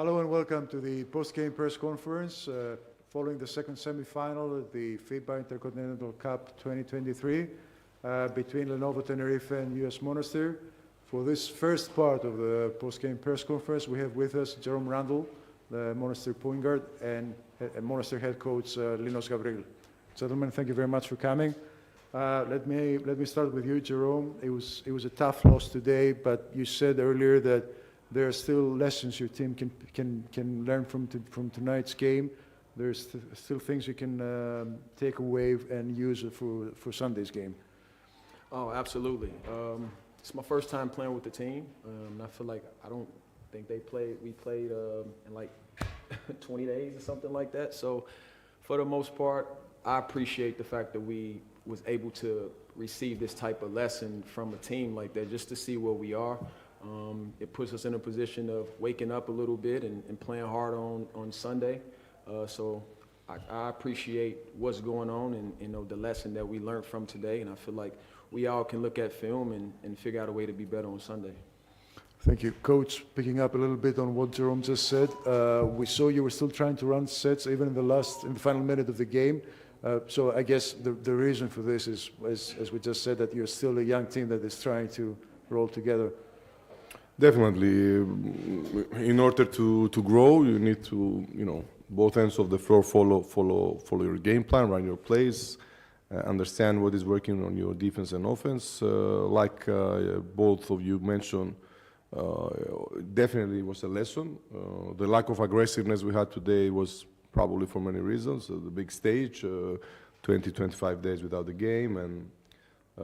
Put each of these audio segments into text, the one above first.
Hello and welcome to the post-game press conference following the second semi-final of the FIBA Intercontinental Cup 2023 between Lenovo Tenerife and US Monastir. For this first part of the post-game press conference, we have with us Jerome Randall, the Monastir point guard, and Monastir head coach Linos Gavril. Gentlemen, thank you very much for coming. Let me start with you, Jerome. It was a tough loss today, but you said earlier that there are still lessons your team can learn from tonight's game. There's still things you can take away and use for Sunday's game. Oh, absolutely. It's my first time playing with the team. I feel like I don't think we played in like 20 days or something like that. So for the most part, I appreciate the fact that we was able to receive this type of lesson from a team like that, just to see where we are. It puts us in a position of waking up a little bit and playing hard on Sunday. So I appreciate what's going on and the lesson that we learned from today. And I feel like we all can look at film and figure out a way to be better on Sunday. Thank you. Coach, picking up a little bit on what Jerome just said, we saw you were still trying to run sets even in the final minute of the game. So I guess the reason for this is, as we just said, that you're still a young team that is trying to roll together. Definitely. In order to grow, you need to, both ends of the floor follow your game plan, run your plays, understand what is working on your defense and offense. Like both of you mentioned, definitely was a lesson. The lack of aggressiveness we had today was probably for many reasons. The big stage, 20-25 days without the game, and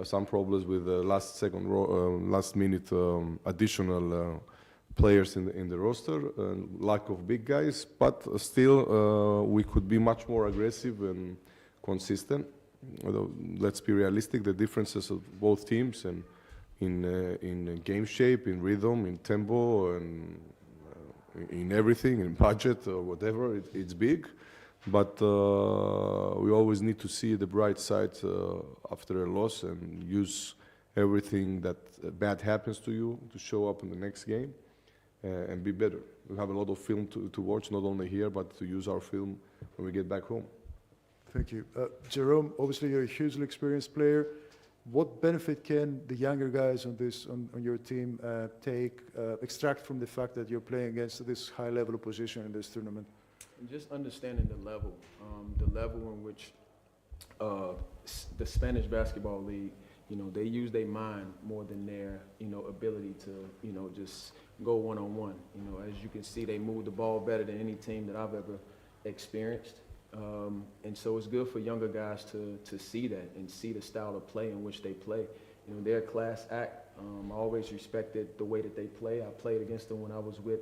some problems with the last minute additional players in the roster, lack of big guys, but still we could be much more aggressive and consistent. Although, let's be realistic, the differences of both teams and in game shape, in rhythm, in tempo, and in everything, in budget or whatever, it's big. But we always need to see the bright side after a loss and use everything that bad happens to you to show up in the next game and be better. We have a lot of film to watch, not only here, but to use our film when we get back home. Thank you. Jerome, obviously you're a hugely experienced player. What benefit can the younger guys on your team extract from the fact that you're playing against this high-level opposition in this tournament? And just understanding the level in which the Spanish basketball league, they use their mind more than their, ability to, just go one-on-one. As you can see, they move the ball better than any team that I've ever experienced. And so it's good for younger guys to see that and see the style of play in which they play. They're a class act. I always respected the way that they play. I played against them when I was with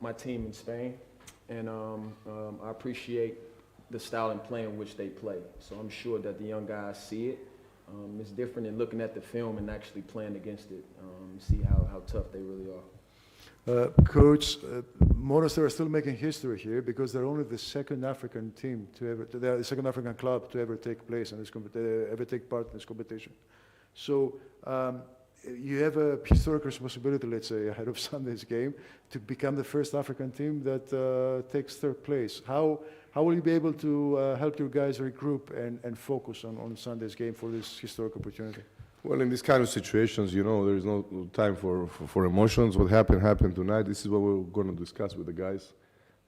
my team in Spain. And I appreciate the style and play in which they play. So I'm sure that the young guys see it. It's different than looking at the film and actually playing against it, see how tough they really are. Coach, Monastir are still making history here because they're only the second African team they're the second African club to ever take place in this ever take part in this competition. So you have a historic responsibility, let's say, ahead of Sunday's game to become the first African team that takes third place. How will you be able to help your guys regroup and focus on Sunday's game for this historic opportunity? Well, in these kind of situations, there is no time for emotions. What happened tonight. This is what we're going to discuss with the guys.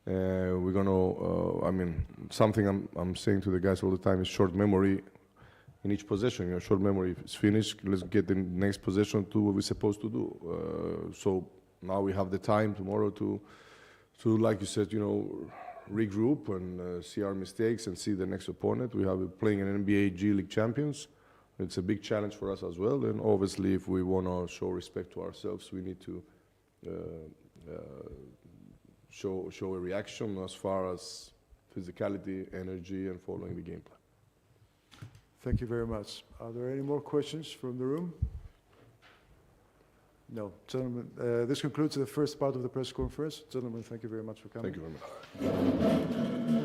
We're going to, something I'm saying to the guys all the time is short memory in each possession. Short memory is finished. Let's get the next possession to what we're supposed to do. So now we have the time tomorrow to like you said, regroup and see our mistakes and see the next opponent. We have playing an NBA G League champions. It's a big challenge for us as well, and obviously if we want to show respect to ourselves, we need to show a reaction as far as physicality, energy, and following the game plan. Thank you very much. Are there any more questions from the room? No. Gentlemen, this concludes the first part of the press conference. Gentlemen, thank you very much for coming. Thank you very much.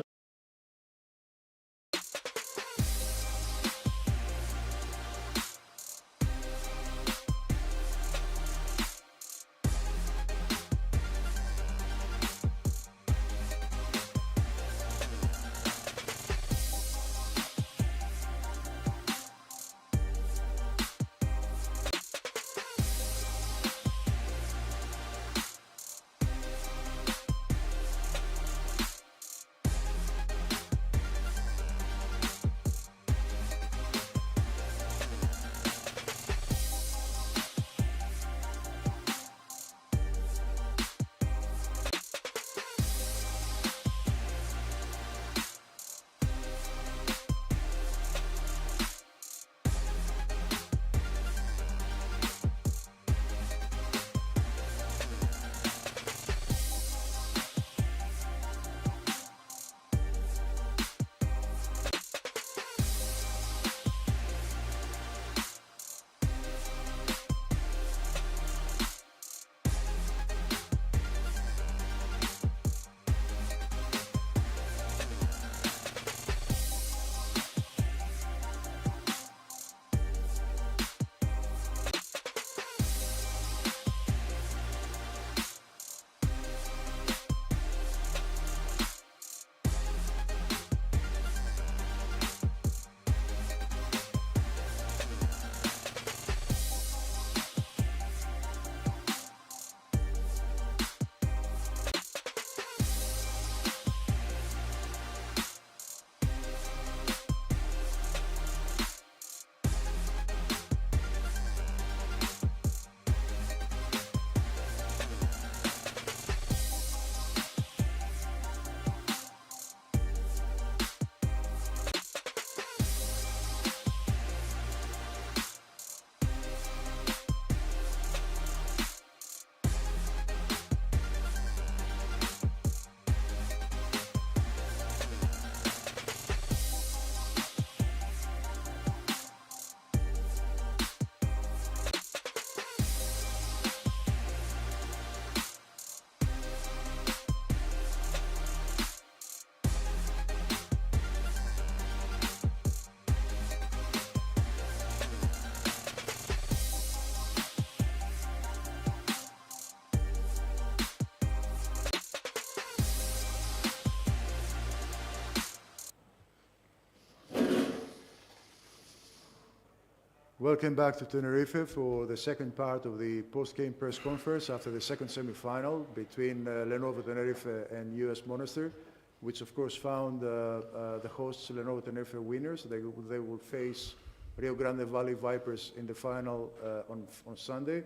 Welcome back to Tenerife for the second part of the post-game press conference after the second semi-final between Lenovo Tenerife and US Monastir, which of course found the hosts Lenovo Tenerife winners. They will face Rio Grande Valley Vipers in the final on Sunday.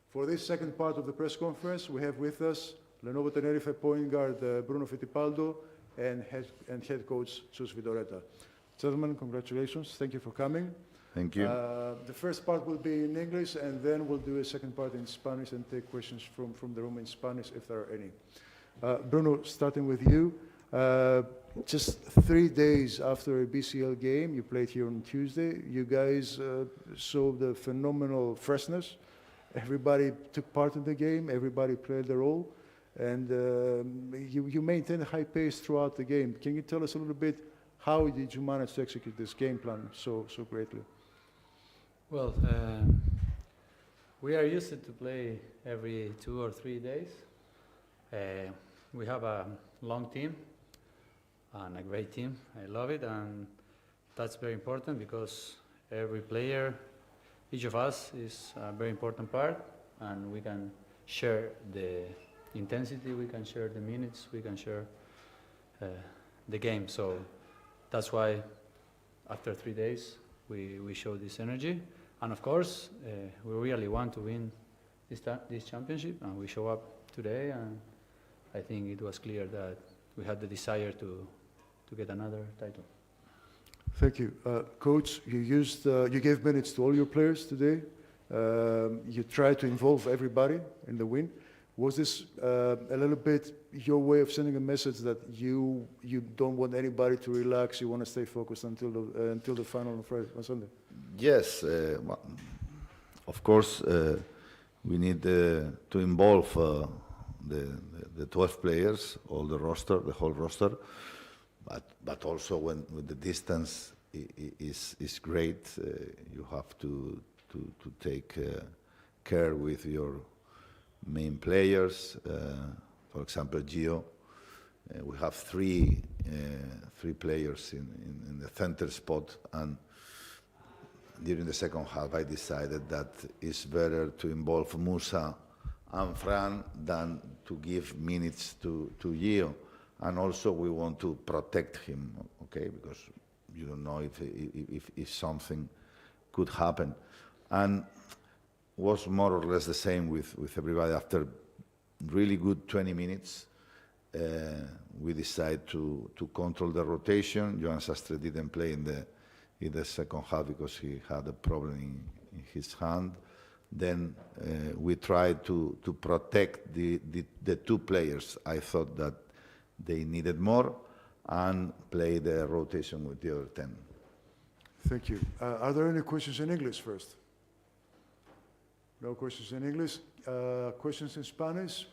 For this second part of the press conference, we have with us Lenovo Tenerife point guard Bruno Fittipaldo and head coach Sus Vidoreta. Gentlemen, congratulations. Thank you for coming. Thank you. The first part will be in English, and then we'll do a second part in Spanish and take questions from the room in Spanish if there are any. Bruno, starting with you. Just 3 days after a BCL game, you played here on Tuesday. You guys showed a phenomenal freshness. Everybody took part in the game. Everybody played their role. And you maintained a high pace throughout the game. Can you tell us a little bit how did you manage to execute this game plan so greatly? Well, we are used to play every 2 or 3 days. We have a long team and a great team. I love it, and that's very important because every player, each of us is a very important part, and we can share the intensity, we can share the minutes, we can share the game. So that's why after 3 days we show this energy, and of course we really want to win this championship, and we show up today, and I think it was clear that we had the desire to get another title. Thank you. Coach, you gave minutes to all your players today. You tried to involve everybody in the win. Was this a little bit your way of sending a message that you don't want anybody to relax, you want to stay focused until the final on Friday, on Sunday? Yes, well, of course, we need to involve the 12 players, all the roster, the whole roster, but also when the distance is great, you have to take care with your main players. For example, Gio, we have three players in the center spot, and during the second half I decided that it's better to involve Musa and Fran than to give minutes to Gio. And also we want to protect him, okay, because you don't know if something could happen. And was more or less the same with everybody. After really good 20 minutes, we decided to control the rotation. Joan Sastre didn't play in the second half because he had a problem in his hand. Then we tried to protect the 2 players. I thought that they needed more, and play the rotation with the other 10. Thank you. Are there any questions in English first? No questions in English. Questions in Spanish?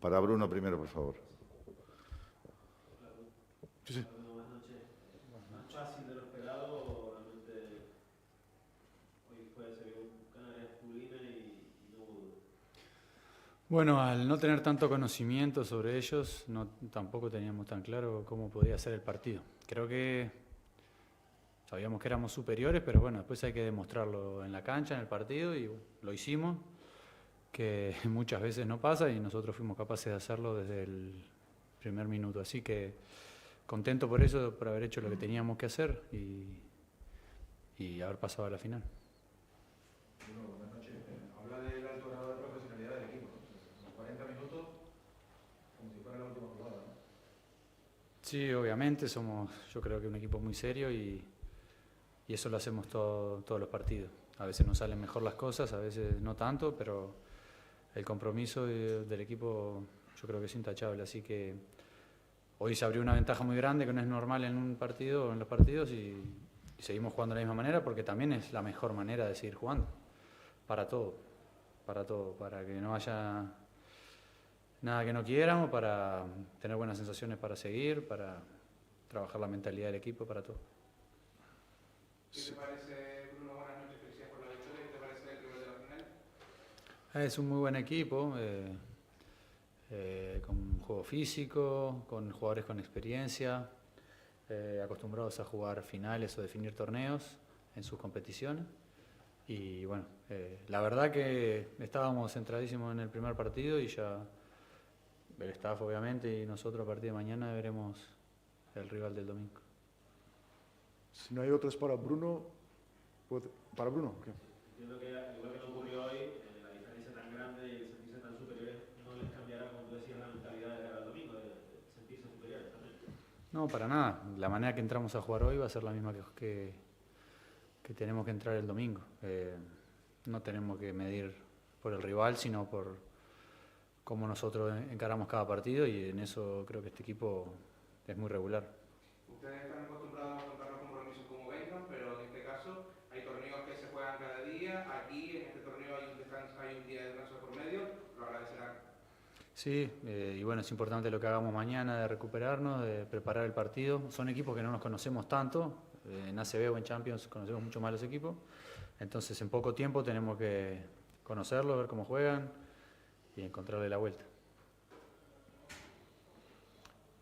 Para Bruno primero, por favor. Sí, sí. Buenas noches. Más fácil de lo esperado, realmente hoy se vio Canarias sublime y no hubo. Bueno, al no tener tanto conocimiento sobre ellos, tampoco teníamos tan claro cómo podía ser el partido. Creo que sabíamos que éramos superiores, pero bueno, después hay que demostrarlo en la cancha, en el partido, y lo hicimos, que muchas veces no pasa, y nosotros fuimos capaces de hacerlo desde el primer minuto. Así que contento por eso, por haber hecho lo que teníamos que hacer y haber pasado a la final. Buenas noches. Habla del alto grado de profesionalidad del equipo. Son 40 minutos como si fuera la última jugada, ¿no? Sí, obviamente, yo creo que un equipo muy serio y eso lo hacemos todos los partidos. A veces nos salen mejor las cosas, a veces no tanto, pero el compromiso del equipo yo creo que es intachable. Así que hoy se abrió una ventaja muy grande que no es normal en un partido o en los partidos, y seguimos jugando de la misma manera, porque también es la mejor manera de seguir jugando. Para todo, para que no haya nada que no quieramos, para tener buenas sensaciones para seguir, para trabajar la mentalidad del equipo, para todo. ¿Qué te parece, Bruno? Buenas noches, felicidades por la victoria. ¿Qué te parece el rival de la final? Es un muy buen equipo, con juego físico, con jugadores con experiencia, acostumbrados a jugar finales o definir torneos. sus competiciones. Y bueno, la verdad que estábamos centradísimos en el primer partido y ya el staff obviamente y nosotros a partir de mañana veremos el rival del domingo. Si no hay otras para Bruno, para Bruno, ¿qué? Entiendo que igual que no ocurrió hoy, la diferencia tan grande y el sentirse tan superiores no les cambiará, como tú decías, la mentalidad de cara al domingo, de sentirse superiores también. No, para nada. La manera que entramos a jugar hoy va a ser la misma que tenemos que entrar el domingo. No tenemos que medir por el rival, sino por cómo nosotros encaramos cada partido, y en eso creo que este equipo es muy regular. Ustedes están acostumbrados a afrontar los compromisos como vengan, pero en este caso hay torneos que se juegan cada día. Aquí, en este torneo, hay un día de descanso por medio. Lo agradecerán. Sí, y bueno, es importante lo que hagamos mañana, de recuperarnos, de preparar el partido. Son equipos que no nos conocemos tanto. En ACB o en Champions conocemos mucho más los equipos. Entonces, en poco tiempo tenemos que conocerlos, ver cómo juegan y encontrarle la vuelta.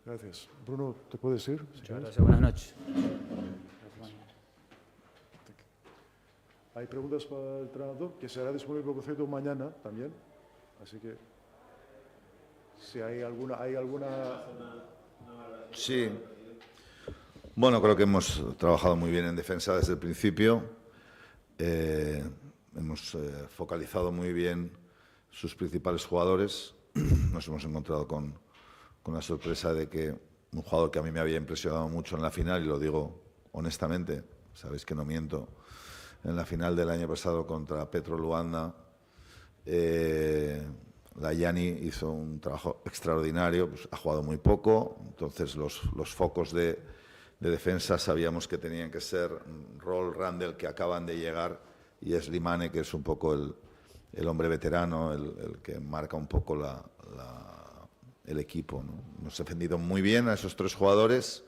Gracias. Bruno, ¿te puedes ir? Muchas gracias, buenas noches. Hay preguntas para el entrenador, que será disponible, por cierto, mañana también. Así que, si hay alguna... Sí. Bueno, creo que hemos trabajado muy bien en defensa desde el principio. Hemos focalizado muy bien sus principales jugadores. Nos hemos encontrado con la sorpresa de que un jugador que a mí me había impresionado mucho en la final, y lo digo honestamente, sabéis que no miento, en la final del año pasado contra Petro Luanda, la Yanni hizo un trabajo extraordinario, pues ha jugado muy poco, entonces los focos de defensa sabíamos que tenían que ser Roll, Randall, que acaban de llegar, y Slimane, que es un poco el hombre veterano, el que marca un poco el equipo, ¿no? Hemos defendido muy bien a esos tres jugadores,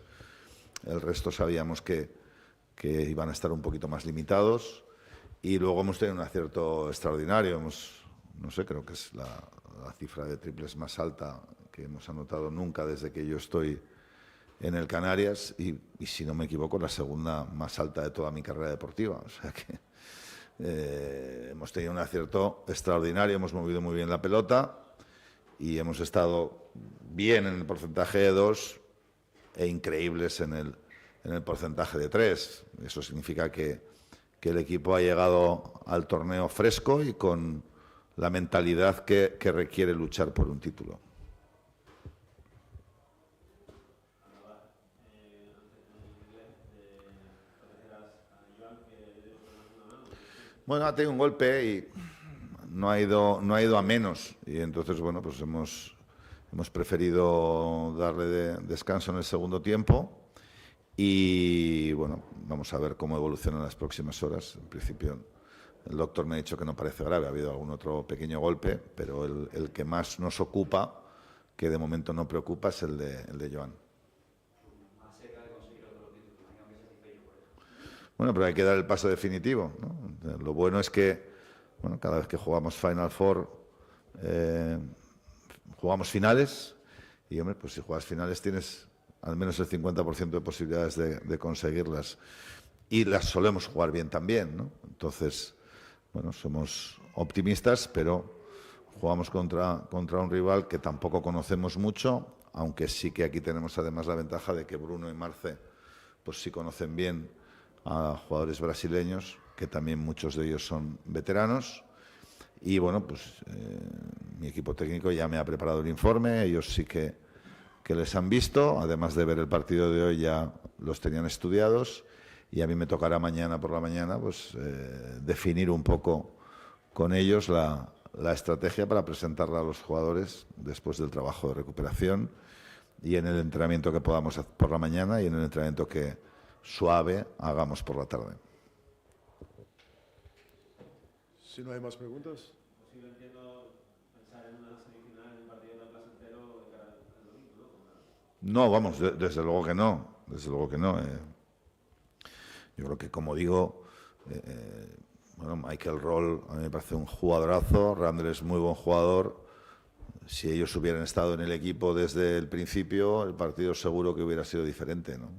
el resto sabíamos que iban a estar un poquito más limitados, y luego hemos tenido un acierto extraordinario. No sé, creo que es la cifra de triples más alta que hemos anotado nunca desde que yo estoy en el Canarias, y si no me equivoco, la segunda más alta de toda mi carrera deportiva. O sea que hemos tenido un acierto extraordinario, hemos movido muy bien la pelota y hemos estado bien en el porcentaje de 2 e increíbles en el porcentaje de 3. Eso significa que el equipo ha llegado al torneo fresco y con la mentalidad que requiere luchar por un título. Bueno, ha tenido un golpe y no ha ido a menos, y entonces, bueno, pues hemos preferido darle descanso en el segundo tiempo, y bueno, vamos a ver cómo evolucionan las próximas horas. En principio, el doctor me ha dicho que no parece grave, ha habido algún otro pequeño golpe, pero el que más nos ocupa, que de momento no preocupa, es el de Joan. Bueno, pero hay que dar el paso definitivo, ¿no? Lo bueno es que, bueno, cada vez que jugamos Final Four, jugamos finales, y hombre, pues si juegas finales tienes al menos el 50% de posibilidades de conseguirlas, y las solemos jugar bien también, ¿no? Entonces, bueno, somos optimistas, pero jugamos contra un rival que tampoco conocemos mucho, aunque sí que aquí tenemos además la ventaja de que Bruno y Marce pues sí conocen bien a jugadores brasileños, que también muchos de ellos son veteranos. Y bueno, pues mi equipo técnico ya me ha preparado el informe, ellos sí que les han visto, además de ver el partido de hoy ya los tenían estudiados, y a mí me tocará mañana por la mañana pues definir un poco con ellos la estrategia para presentarla a los jugadores después del trabajo de recuperación, y en el entrenamiento que podamos hacer por la mañana, y en el entrenamiento que suave hagamos por la tarde. Si no hay más preguntas. Posible, entiendo, pensar en una semifinal, en un partido tan placentero de cara al domingo, ¿no? No, vamos, desde luego que no, desde luego que no. Yo creo que, como digo, bueno, Michael Roll a mí me parece un jugadorazo, Randall es muy buen jugador. Si ellos hubieran estado en el equipo desde el principio, el partido seguro que hubiera sido diferente, ¿no?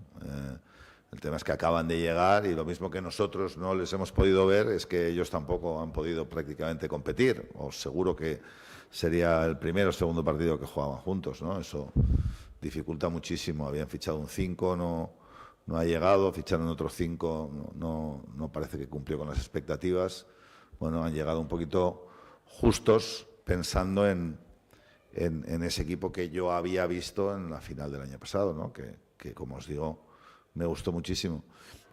El tema es que acaban de llegar y lo mismo que nosotros no les hemos podido ver es que ellos tampoco han podido prácticamente competir. Os seguro que sería el primero o segundo partido que jugaban juntos, ¿no? Eso dificulta muchísimo. Habían fichado un 5, no ha llegado, ficharon otro 5, no parece que cumplió con las expectativas. Bueno, han llegado un poquito justos pensando en ese equipo que yo había visto en la final del año pasado, ¿no? Que como os digo, me gustó muchísimo.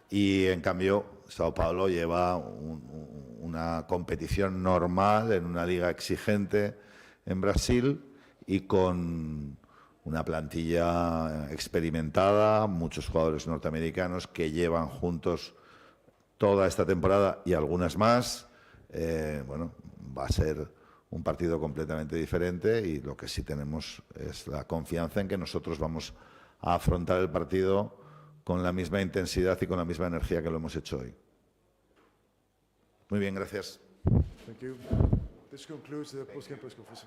Y en cambio, Sao Paulo lleva una competición normal en una liga exigente en Brasil y con una plantilla experimentada, muchos jugadores norteamericanos que llevan juntos toda esta temporada y algunas más. Bueno, va a ser un partido completamente diferente y lo que sí tenemos es la confianza en que nosotros vamos a afrontar el partido con la misma intensidad y con la misma energía que lo hemos hecho hoy. Muy bien, gracias. Thank you. This concludes the post-game press conference.